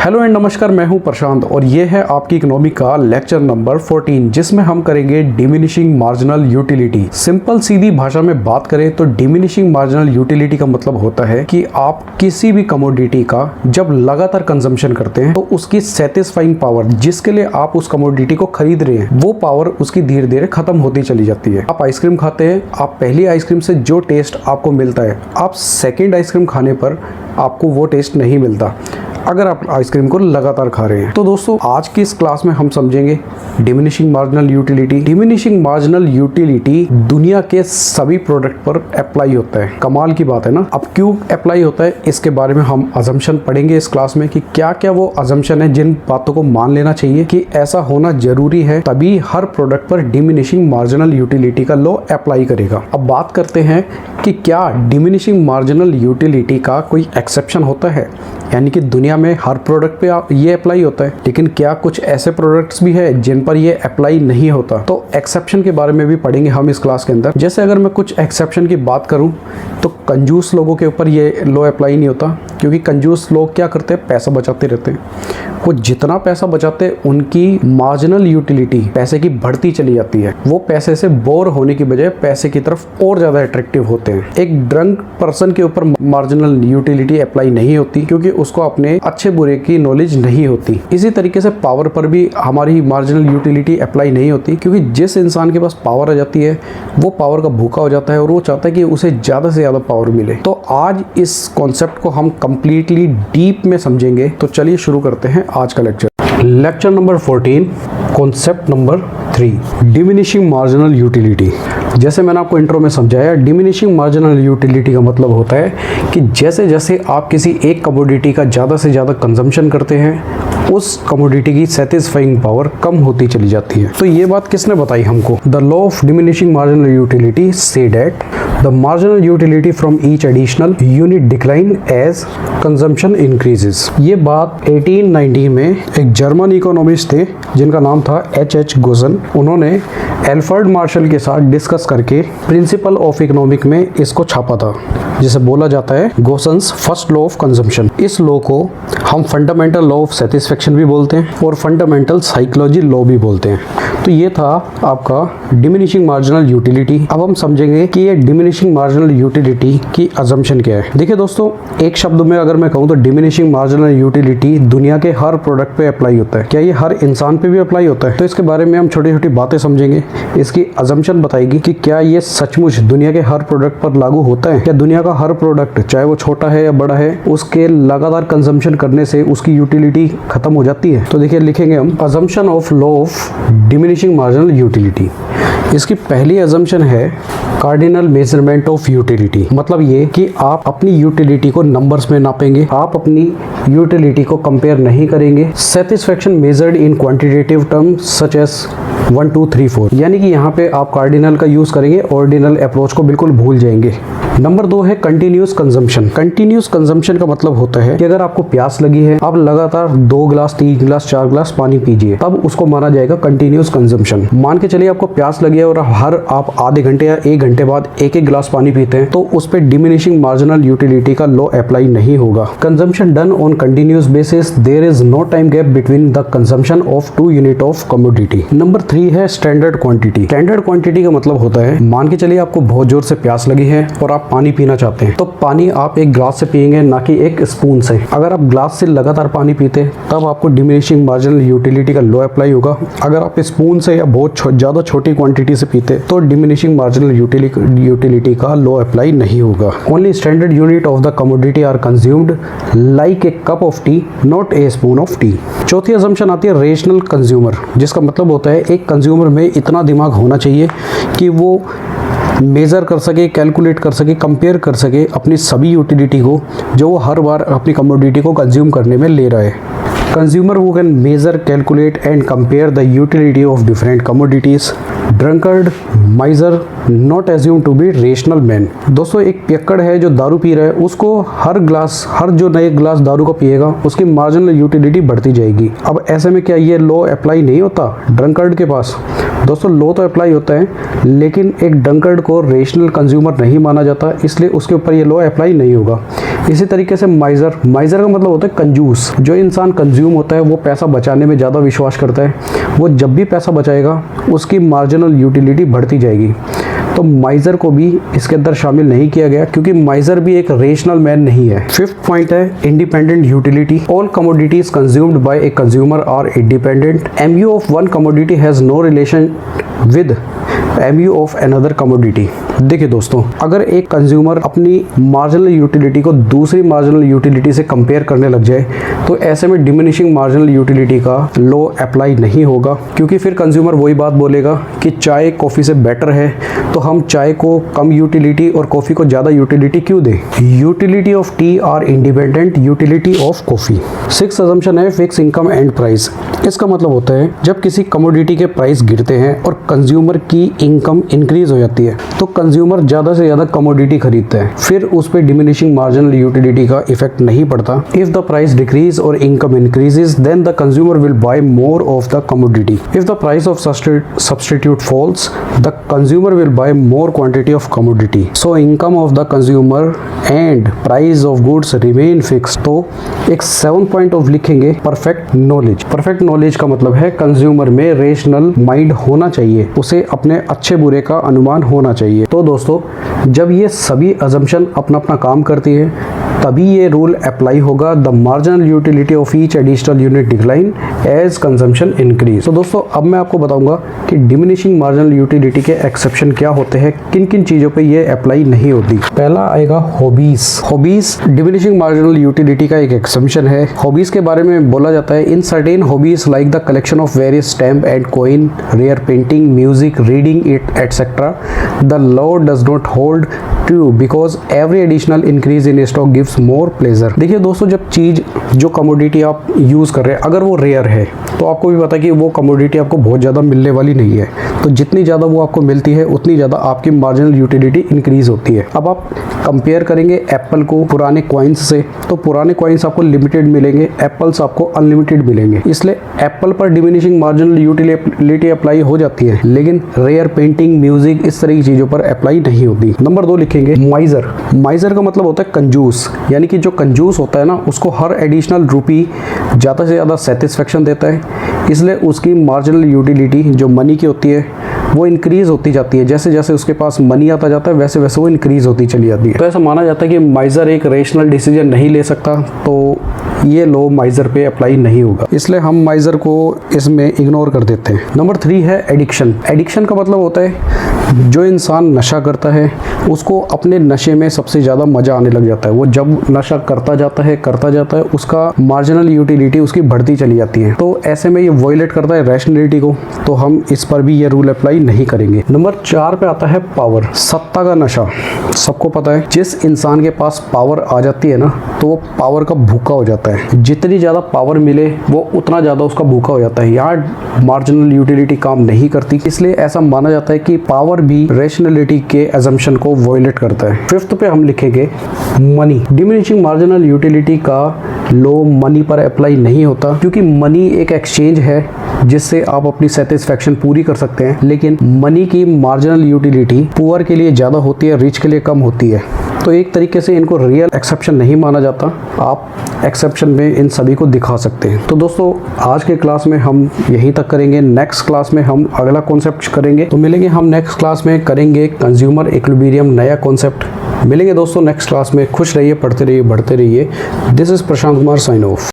Hello and नमस्कार, मैं हूं प्रशांत और ये है आपकी इकोनॉमी का लेक्चर नंबर 14 जिसमें हम करेंगे डिमिनिशिंग मार्जिनल यूटिलिटी। सिंपल सीधी भाषा में बात करें तो डिमिनिशिंग मार्जिनल यूटिलिटी का मतलब होता है कि आप किसी भी कमोडिटी का जब लगातार कंजम्पशन करते हैं तो उसकी सेटिस्फाइंग पावर जिसके लिए आप उस कमोडिटी को खरीद रहे हैं वो पावर उसकी धीरे धीरे खत्म होती चली जाती है। आप आइसक्रीम खाते हैं, आप पहली आइसक्रीम से जो टेस्ट आपको मिलता है आप सेकेंड आइसक्रीम खाने पर आपको वो टेस्ट नहीं मिलता अगर आप आइसक्रीम को लगातार खा रहे हैं। तो दोस्तों आज की इस क्लास में हम समझेंगे diminishing marginal utility. Diminishing marginal utility दुनिया के सभी प्रोडक्ट पर अप्लाई होता है। कमाल की बात है ना। अब क्यों अप्लाई होता है इसके बारे में हम अजम्पशन पढ़ेंगे इस क्लास में कि क्या क्या वो अजम्पशन है जिन बातों को मान लेना चाहिए कि ऐसा होना जरूरी है, तभी हर प्रोडक्ट पर डिमिनिशिंग मार्जिनल यूटिलिटी का लॉ अप्लाई करेगा। अब बात करते हैं कि क्या डिमिनिशिंग मार्जिनल यूटिलिटी का कोई एक्सेप्शन होता है, यानी कि दुनिया में हर प्रोडक्ट पे ये अप्लाई होता है, लेकिन क्या कुछ ऐसे प्रोडक्ट्स भी है जिन पर ये अप्लाई नहीं होता। तो एक्सेप्शन के बारे में भी पढ़ेंगे हम इस क्लास के अंदर। जैसे अगर मैं कुछ एक्सेप्शन की बात करूं तो कंजूस लोगों के ऊपर ये लॉ अप्लाई नहीं होता, क्योंकि कंजूस लोग क्या करते हैं, पैसा बचाते रहते हैं। वो जितना पैसा बचाते हैं उनकी मार्जिनल यूटिलिटी पैसे की बढ़ती चली जाती है। वो पैसे से बोर होने की बजाय पैसे की तरफ और ज़्यादा अट्रैक्टिव होते हैं। एक ड्रंक पर्सन के ऊपर मार्जिनल यूटिलिटी अप्लाई नहीं होती क्योंकि उसको अपने अच्छे बुरे की नॉलेज नहीं होती। इसी तरीके से पावर पर भी हमारी मार्जिनल यूटिलिटी अप्लाई नहीं होती, क्योंकि जिस इंसान के पास पावर आ जाती है वो पावर का भूखा हो जाता है और वो चाहता है कि उसे ज़्यादा से ज़्यादा पावर मिले। तो आज इस कॉन्सेप्ट को हम कंप्लीटली डीप में समझेंगे। तो चलिए शुरू करते हैं आज का lecture number 14, concept number 3, diminishing marginal utility. जैसे मैंने आपको इंट्रो में समझाया, डिमिनिशिंग मार्जिनल यूटिलिटी का मतलब होता है कि जैसे जैसे आप किसी एक कमोडिटी का ज़्यादा से ज़्यादा कंजम्पशन करते हैं उस कमोडिटी की सेटिस्फाइंग पावर कम होती चली जाती है। तो ये बात किसने बताई हमको? The law of diminishing marginal utility से that the marginal utility from each additional unit decline as consumption increases. ये बात 1890 में एक जर्मन इकोनॉमिस्ट थे जिनका नाम था H.H. गोसन। उन्होंने एल्फ्रेड मार्शल के साथ डिस्कस करके प्रिंसिपल ऑफ इकोनॉमिक में इसको छापा था, जिसे बोला जाता है गोसन्स फर्स्ट लॉ ऑफ कंजम्पशन। इस लॉ को हम फंडामेंटल लॉ ऑफ सेटिस्फेक्शन भी बोलते हैं और फंडामेंटल साइकोलॉजी लॉ भी बोलते हैं। तो ये था आपका डिमिनिशिंग मार्जिनल यूटिलिटी। अब हम समझेंगे कि ये डिमिनिशिंग मार्जिनल यूटिलिटी की अजम्पशन क्या है। देखिए दोस्तों, एक शब्द में अगर मैं कहूँ तो डिमिनिशिंग मार्जिनल यूटिलिटी दुनिया के हर प्रोडक्ट पे अप्लाई होता है। क्या ये हर इंसान पे भी अप्लाई होता है? तो इसके बारे में हम छोटी छोटी बातें समझेंगे। इसकी अजम्पशन बताएगी कि क्या ये सचमुच दुनिया के हर प्रोडक्ट पर लागू होता है। क्या दुनिया का हर प्रोडक्ट, चाहे वो छोटा है या बड़ा है, उसके लगातार कंजम्पशन करने से उसकी यूटिलिटी खत्म हो जाती है? तो देखिए लिखेंगे हम assumption of law of diminishing marginal utility. इसकी पहली अजम्पशन है कार्डिनल मेजरमेंट ऑफ यूटिलिटी। मतलब ये कि आप अपनी यूटिलिटी को नंबर्स में नापेंगे, आप अपनी यूटिलिटी को कंपेयर नहीं करेंगे। Satisfaction measured in quantitative terms such as 1 2 3 4, यानी कि यहाँ पे आप कार्डिनल का यूज करेंगे, ऑर्डिनल अप्रोच को बिल्कुल भूल जाएंगे। नंबर 2 है कंटिन्यूस कंजम्पशन। कंटिन्यूस कंजम्पशन का मतलब होता है कि अगर आपको प्यास लगी है, आप लगातार 2 गिलास 3 गिलास 4 गिलास पानी पीजिए, तब उसको माना जाएगा कंटिन्यूस कंजम्पशन। मान के चलिए आपको प्यास लगी है और आप आधे घंटे या 1 घंटे बाद एक गिलास पानी पीते हैं, तो उस पे डिमिनिशिंग मार्जिनल यूटिलिटी का लॉ अप्लाई नहीं होगा। Consumption done on continuous basis, there is no time gap between the consumption of 2 unit of commodity. Number 3 है स्टैंडर्ड क्वांटिटी। स्टैंडर्ड क्वांटिटी का मतलब होता है, मान के चलिए आपको बहुत जोर से प्यास लगी है और आप पानी पीना चाहते हैं, तो पानी आप एक ग्लास से पिएंगे, ना कि एक स्पून से। अगर आप ग्लास से लगातार पानी पीते हैं तब आपको डिमिनिशिंग मार्जिनल यूटिलिटी का लॉ अप्लाई होगा। अगर आप स्पून से या बहुत ज़्यादा छोटी क्वांटिटी से पीते तो डिमिनिशिंग मार्जिनल यूटिलिटी का लॉ अप्लाई नहीं होगा। Only standard unit of the commodity are consumed like a cup of tea, not a spoon of tea. चौथी असम्पशन आती है रेशनल कंज्यूमर, जिसका मतलब होता है एक कंज्यूमर में इतना दिमाग होना चाहिए कि वो मेज़र कर सके, कैलकुलेट कर सके, कंपेयर कर सके अपनी सभी यूटिलिटी को जो वो हर बार अपनी कमोडिटी को कंज्यूम करने में ले रहा है। Consumer who can measure, calculate and compare the utility of different commodities. Drunkard, miser, not assumed to be rational man. दोस्तों, एक पियक्कड़ है जो दारू पी रहा है, उसको हर जो नए गिलास दारू का पिएगा उसकी मार्जिनल यूटिलिटी बढ़ती जाएगी। अब ऐसे में क्या ये लॉ अप्लाई नहीं होता ड्रंकर्ड के पास? दोस्तों लो तो अप्लाई होता है, लेकिन एक ड्रंकर्ड को रेशनल कंज्यूमर नहीं माना जाता, इसलिए उसके ऊपर ये लो अप्लाई नहीं होगा। इसी तरीके से माइजर का मतलब होता है कंजूस। जो इंसान कंज्यूम होता है वो पैसा बचाने में ज़्यादा विश्वास करता है, वो जब भी पैसा बचाएगा उसकी मार्जिनल यूटिलिटी बढ़ती जाएगी। तो माइजर को भी इसके अंदर शामिल नहीं किया गया, क्योंकि माइजर भी एक रेशनल मैन नहीं है। फिफ्थ पॉइंट है independent utility. All commodities consumed by a consumer are independent. MU of one commodity has no relation with MU of another commodity. देखिए दोस्तों, अगर एक कंज्यूमर अपनी मार्जिनल यूटिलिटी को दूसरी मार्जिनल यूटिलिटी से कंपेयर करने लग जाए, तो ऐसे में डिमिनिशिंग मार्जिनल यूटिलिटी का लो अप्लाई नहीं होगा, क्योंकि फिर कंज्यूमर वही बात बोलेगा कि चाय कॉफ़ी से बेटर है, तो हम चाय को कम यूटिलिटी और कॉफ़ी को ज़्यादा यूटिलिटी क्यों दें। Utility of T R independent utility of coffee. Six assumption है फिक्स इनकम एंड प्राइस। इसका मतलब होता है जब किसी कमोडिटी के प्राइस गिरते हैं और कंज्यूमर की इनकम इंक्रीज हो जाती है, तो कंज्यूमर ज़्यादा से ज़्यादा कमोडिटी खरीदते हैं, फिर उस पर डिमिनिशिंग मार्जिनल यूटिलिटी का इफेक्ट नहीं पड़ता। इफ द प्राइस डिक्रीज और income increases, then the consumer will buy more of the commodity. If the price of substitute falls, the consumer will buy more quantity of commodity. So income of the consumer and price of goods remain fix. तो एक 7 point of लिखेंगे perfect knowledge. Perfect knowledge का मतलब है consumer में rational mind होना चाहिए, उसे अपने अच्छे बुरे का अनुमान होना चाहिए। तो दोस्तों, जब ये सभी अजम्पशन अपना अपना काम करती है, तभी ये रूल अप्लाई होगा। The marginal utility of each additional unit decline as consumption increase. तो दोस्तों, अब मैं आपको बताऊंगा कि डिमिनिशिंग मार्जिनल यूटिलिटी के एक्सेप्शन क्या होते हैं, किन किन चीज़ों पे ये अप्लाई नहीं होती। पहला आएगा hobbies. Hobbies diminishing marginal utility का एक एक्सेप्शन है। हॉबीज के बारे में बोला जाता है, in certain hobbies like the collection of various stamp and coin, rare painting, music, reading it etcetera, the law does not hold true because every additional increase in stock gives more pleasure. देखिए दोस्तों, जब चीज़ जो commodity आप use कर रहे हैं अगर वो रेयर है, तो आपको भी पता है कि वो कमोडिटी आपको बहुत ज़्यादा मिलने वाली नहीं है, तो जितनी ज़्यादा वो आपको मिलती है उतनी ज़्यादा आपकी मार्जिनल यूटिलिटी इंक्रीज होती है। अब आप कंपेयर करेंगे एप्पल को पुराने कॉइन्स से, तो पुराने कॉइन्स आपको लिमिटेड मिलेंगे, एप्पल्स आपको अनलिमिटेड मिलेंगे, इसलिए एप्पल पर डिमिनिशिंग मार्जिनल यूटिलिटी अप्लाई हो जाती है, लेकिन रेयर पेंटिंग, म्यूजिक, इस तरह की चीज़ों पर अप्लाई नहीं होती। नंबर 2 लिखेंगे माइजर। माइजर का मतलब होता है कंजूस, यानी कि जो कंजूस होता है ना, उसको हर एडिशनल रुपी ज़्यादा से ज़्यादा सेटिस्फेक्शन देता है, इसलिए उसकी मार्जिनल यूटिलिटी जो मनी की होती है वो इंक्रीज होती जाती है। जैसे जैसे उसके पास मनी आता जाता है वैसे वैसे वो इंक्रीज होती चली जाती है। तो ऐसा माना जाता है कि माइजर एक रेशनल डिसीजन नहीं ले सकता, तो ये लो माइजर पे अप्लाई नहीं होगा, इसलिए हम माइजर को इसमें इग्नोर कर देते हैं। नंबर 3 है एडिक्शन। एडिक्शन का मतलब होता है जो इंसान नशा करता है उसको अपने नशे में सबसे ज़्यादा मज़ा आने लग जाता है। वो जब नशा करता जाता है उसका मार्जिनल यूटिलिटी उसकी बढ़ती चली जाती है, तो ऐसे में ये वॉयलेट करता है रैशनलिटी को, तो हम इस पर भी ये रूल अप्लाई नहीं करेंगे। नंबर 4 पे आता है पावर, सत्ता का नशा। सबको पता है जिस इंसान के पास पावर आ जाती है ना, तो वो पावर का भूखा हो जाता है। जितनी ज़्यादा पावर मिले वो उतना ज़्यादा उसका भूखा हो जाता है। यहाँ मार्जिनल यूटिलिटी काम नहीं करती, इसलिए ऐसा माना जाता है कि पावर भी रैशनलिटी के अजम्पशन को वॉयलेट करता है। 5th पे हम लिखेंगे मनी। डिमिनिशिंग मार्जिनल यूटिलिटी का लो मनी पर अप्लाई नहीं होता, क्योंकि मनी एक एक्सचेंज है जिससे आप अपनी सेटिस्फेक्शन पूरी कर सकते हैं, लेकिन मनी की मार्जिनल यूटिलिटी पुअर के लिए ज़्यादा होती है, रिच के लिए कम होती है। तो एक तरीके से इनको रियल एक्सेप्शन नहीं माना जाता, आप एक्सेप्शन में इन सभी को दिखा सकते हैं। तो दोस्तों, आज के क्लास में हम यहीं तक करेंगे। नेक्स्ट क्लास में हम अगला कॉन्सेप्ट करेंगे, तो मिलेंगे हम नेक्स्ट क्लास में, करेंगे कंज्यूमर इक्विलिब्रियम, नया कॉन्सेप्ट। मिलेंगे दोस्तों नेक्स्ट क्लास में। खुश रहिए, पढ़ते रहिए, बढ़ते रहिए। This is Prashant Kumar, sign of.